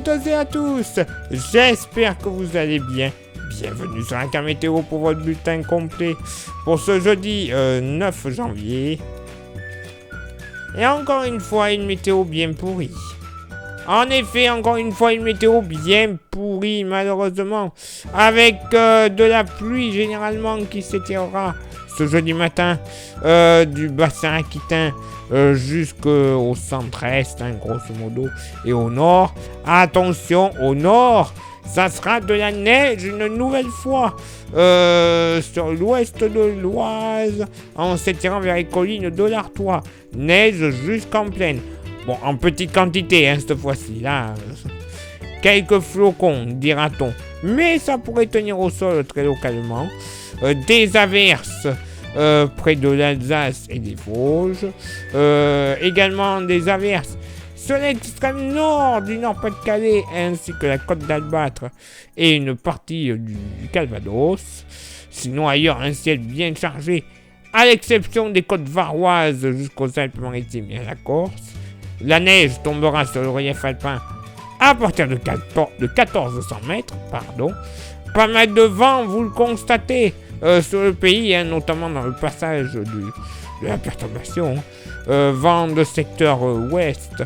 toutes et à tous, j'espère que vous allez bien. Bienvenue sur la météo pour votre bulletin complet pour ce jeudi 9 janvier. Et encore une fois, une météo bien pourrie. En effet, encore une fois, une météo bien pourrie, malheureusement, avec de la pluie généralement qui s'étirera ce jeudi matin du bassin aquitain jusqu'au centre-est, grosso modo, et au nord. Attention, au nord, ça sera de la neige une nouvelle fois sur l'ouest de l'Oise, en s'étirant vers les collines de l'Artois. Neige jusqu'en plaine. Bon, en petite quantité, cette fois-ci, là. Quelques flocons, dira-t-on. Mais ça pourrait tenir au sol très localement. Des averses près de l'Alsace et des Vosges. Également des averses sur l'extrême nord du Nord-Pas-de-Calais, ainsi que la côte d'Albâtre et une partie du Calvados. Sinon, ailleurs, un ciel bien chargé, à l'exception des côtes varoises jusqu'aux Alpes-Maritimes et à la Corse. La neige tombera sur le relief alpin à partir de 1400 mètres. Pas mal de vent, vous le constatez, sur le pays, notamment dans le passage de la perturbation. Vent de secteur ouest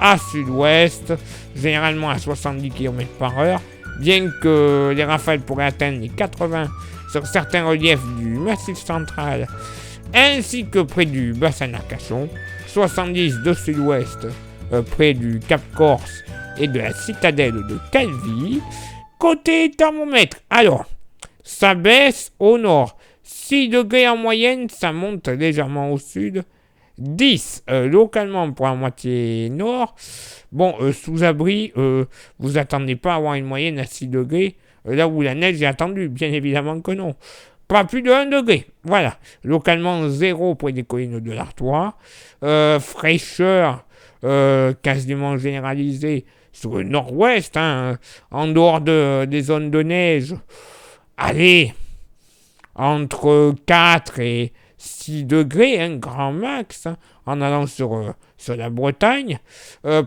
à sud-ouest, généralement à 70 km/h, bien que les rafales pourraient atteindre les 80 sur certains reliefs du Massif central, ainsi que près du bassin d'Arcachon, 70 de sud-ouest près du Cap Corse et de la citadelle de Calvi. Côté thermomètre, alors, ça baisse au nord, 6 degrés en moyenne, ça monte légèrement au sud, 10 localement pour la moitié nord. Bon, sous abri, vous attendez pas à avoir une moyenne à 6 degrés, là où la neige est attendue, bien évidemment que non. Pas plus de 1 degré, voilà. Localement 0 près des collines de l'Artois. Fraîcheur quasiment généralisée sur le nord-ouest, en dehors des zones de neige. Allez, entre 4 et 6 degrés, grand max, en allant sur la Bretagne.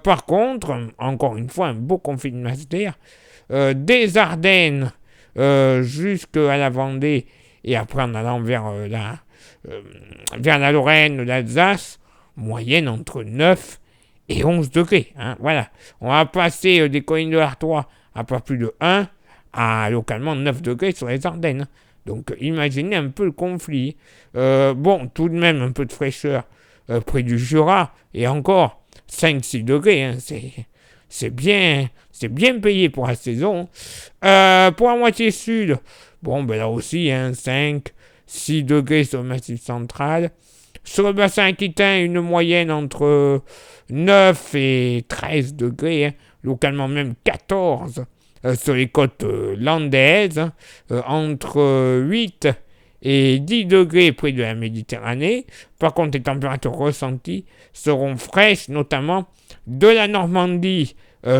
Par contre, encore une fois, un beau conflit de masse d'air. Des Ardennes jusqu'à la Vendée, et après en allant vers la Lorraine, l'Alsace, moyenne entre 9 et 11 degrés. Voilà. On va passer des collines de l'Artois à pas plus de 1 à localement 9 degrés sur les Ardennes. Donc imaginez un peu le conflit. Bon, tout de même un peu de fraîcheur près du Jura, et encore 5-6 degrés. C'est bien payé pour la saison. Pour la moitié sud, bon, ben là aussi, 5-6 degrés sur le Massif central. Sur le bassin aquitain, une moyenne entre 9 et 13 degrés, localement même 14 sur les côtes landaises, entre 8 et 10 degrés près de la Méditerranée. Par contre, les températures ressenties seront fraîches, notamment de la Normandie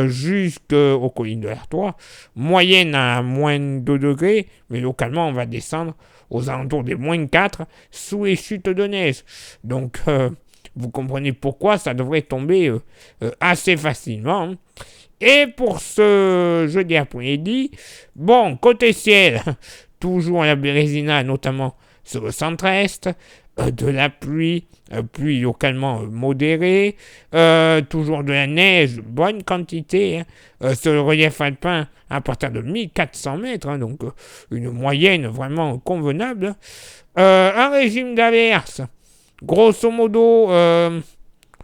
jusqu'aux collines de l'Artois, moyenne à moins 2 degrés, mais localement on va descendre aux alentours des moins 4 sous les chutes de neige. Donc vous comprenez pourquoi ça devrait tomber assez facilement. Et pour ce jeudi après-midi, bon, côté ciel, toujours la Bérésina, notamment sur le centre-est, de la pluie localement modérée, toujours de la neige, bonne quantité, sur le relief alpin à partir de 1400 mètres, donc une moyenne vraiment convenable. Un régime d'averse, grosso modo,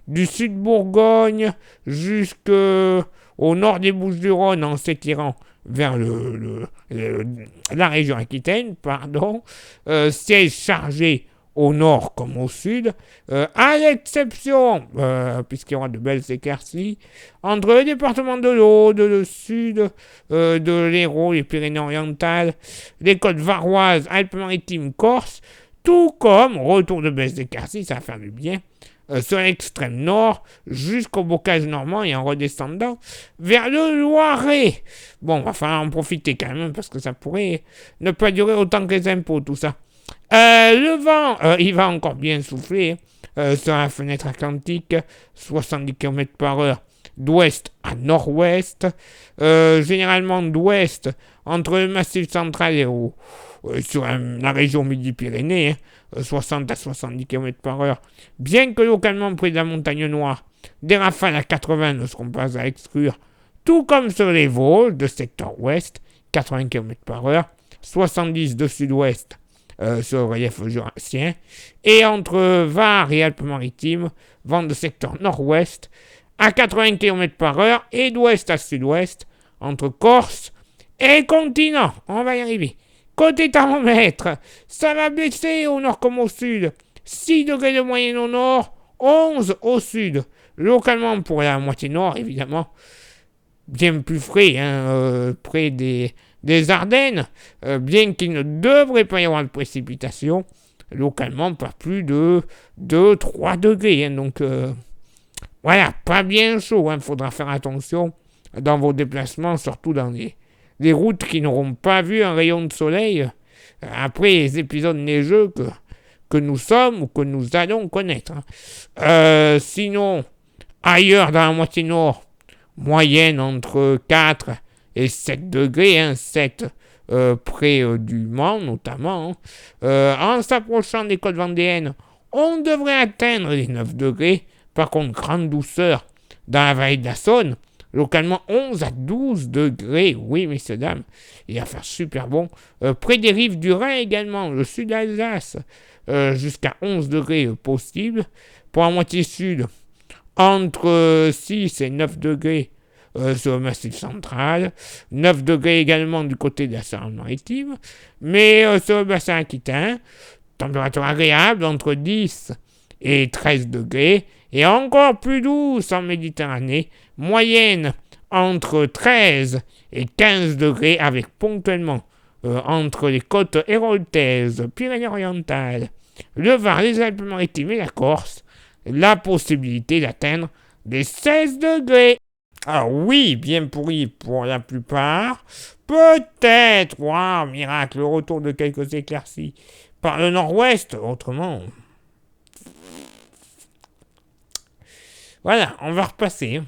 du sud Bourgogne jusqu'au nord des Bouches-du-Rhône, en s'étirant vers la région aquitaine, ciel chargé au nord comme au sud, à l'exception, puisqu'il y aura de belles éclaircies, entre le département de l'Aude, le sud de l'Hérault, les Pyrénées-Orientales, les côtes varoises, Alpes-Maritimes, Corse, tout comme, retour de belles éclaircies, ça va faire du bien, sur l'extrême nord, jusqu'au bocage normand et en redescendant vers le Loiret. Bon, il va falloir en profiter quand même, parce que ça pourrait ne pas durer autant que les impôts, tout ça. Le vent, il va encore bien souffler sur la fenêtre atlantique, 70 km/h d'ouest à nord-ouest, généralement d'ouest entre le Massif central et sur la région Midi-Pyrénées, 60 à 70 km/h, bien que localement près de la montagne Noire, des rafales à 80 ne seront pas à exclure, tout comme sur les Vosges de secteur ouest, 80 km/h, 70 de sud-ouest sur le relief jurassien, et entre Var et Alpes-Maritimes, vent de secteur nord-ouest, à 80 km/h et d'ouest à sud-ouest, entre Corse et continent. On va y arriver. Côté thermomètre, ça va baisser au nord comme au sud. 6 degrés de moyenne au nord, 11 au sud. Localement pour la moitié nord, évidemment, bien plus frais, près des Ardennes, bien qu'il ne devrait pas y avoir de précipitations. Localement, pas plus de 2-3 degrés. Donc, voilà, pas bien chaud. Faudra faire attention dans vos déplacements, surtout dans les routes qui n'auront pas vu un rayon de soleil après les épisodes neigeux que nous sommes ou que nous allons connaître. Sinon, ailleurs dans la moitié nord, moyenne entre 4 et 7 degrés, 7 près du Mans notamment. En s'approchant des côtes vendéennes, on devrait atteindre les 9 degrés. Par contre, grande douceur dans la vallée de la Saône. Localement 11 à 12 degrés, oui messieurs dames, il va faire super bon. Près des rives du Rhin également, le sud d'Alsace, jusqu'à 11 degrés possible. Pour la moitié sud, entre 6 et 9 degrés sur le Massif central, 9 degrés également du côté de la Seine-Maritime, mais sur le bassin aquitain, température agréable entre 10 et 13 degrés, et encore plus douce en Méditerranée, moyenne entre 13 et 15 degrés, avec ponctuellement entre les côtes héraultaises, Pyrénées-Orientales, le Var, les Alpes-Maritimes et la Corse, la possibilité d'atteindre les 16 degrés. Ah oui, bien pourri pour la plupart. Peut-être, waouh, miracle, le retour de quelques éclaircies par le nord-ouest, autrement. Voilà, on va repasser.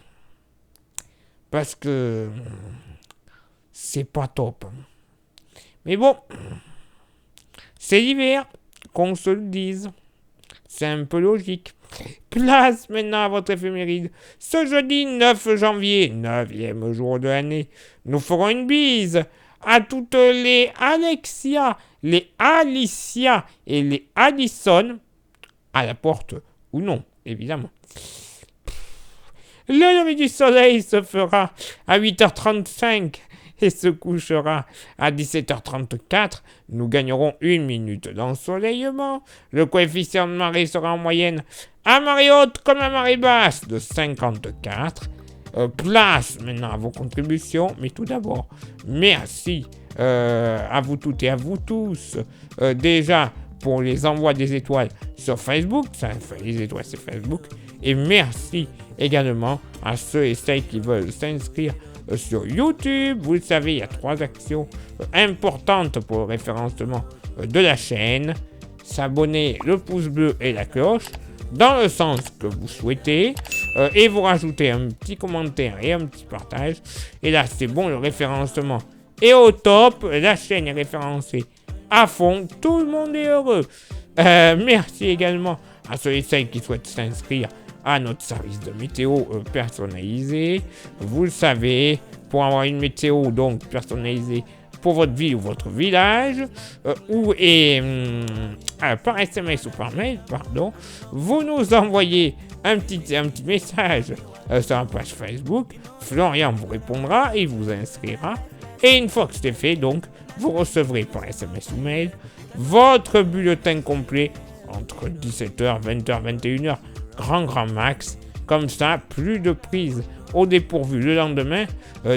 Parce que c'est pas top. Mais bon, c'est l'hiver, qu'on se le dise. C'est un peu logique. Place maintenant à votre éphéméride. Ce jeudi 9 janvier, 9e jour de l'année, nous ferons une bise à toutes les Alexia, les Alicia et les Addison, à la porte ou non, évidemment. Le lever du soleil se fera à 8h35 et se couchera à 17h34. Nous gagnerons 1 minute d'ensoleillement. Le coefficient de marée sera en moyenne à marée haute comme à marée basse de 54. Place maintenant à vos contributions. Mais tout d'abord, merci à vous toutes et à vous tous. Déjà pour les envois des étoiles sur Facebook. Les étoiles c'est Facebook. Et merci également à ceux et celles qui veulent s'inscrire sur YouTube. Vous le savez, il y a 3 actions importantes pour le référencement de la chaîne. S'abonner, le pouce bleu et la cloche, dans le sens que vous souhaitez. Et vous rajoutez un petit commentaire et un petit partage. Et là, c'est bon, le référencement est au top. La chaîne est référencée à fond. Tout le monde est heureux. Merci également à ceux et celles qui souhaitent s'inscrire à notre service de météo personnalisé. Vous le savez, pour avoir une météo donc personnalisée pour votre ville ou votre village, par SMS ou par mail, vous nous envoyez un petit message sur la page Facebook. Florian vous répondra et vous inscrira. Et une fois que c'est fait, donc, vous recevrez par SMS ou mail votre bulletin complet entre 17h, 20h, 21h, grand max. Comme ça, plus de prise au dépourvu le lendemain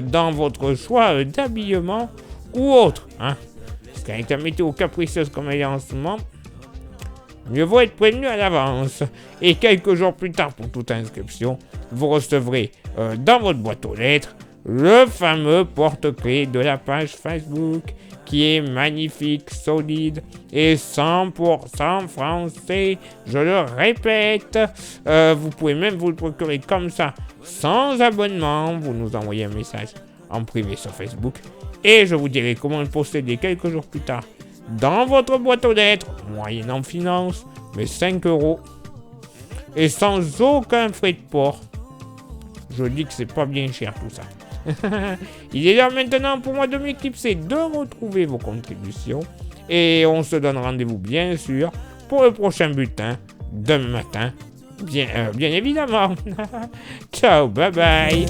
dans votre choix d'habillement ou autre. Parce qu'avec la météo capricieuse comme elle est en ce moment, mieux vaut être prévenu à l'avance. Et quelques jours plus tard, pour toute inscription, vous recevrez dans votre boîte aux lettres le fameux porte-clés de la page Facebook. qui est magnifique, solide et 100% français. Je le répète, vous pouvez même vous le procurer comme ça, sans abonnement. Vous nous envoyez un message en privé sur Facebook et je vous dirai comment le posséder quelques jours plus tard dans votre boîte aux lettres, moyennant finance, mais 5 € et sans aucun frais de port. Je dis que c'est pas bien cher tout ça. Il est l'heure maintenant pour moi de m'éclipser, de retrouver vos contributions et on se donne rendez-vous bien sûr pour le prochain bulletin demain matin. Bien évidemment. Ciao, bye bye.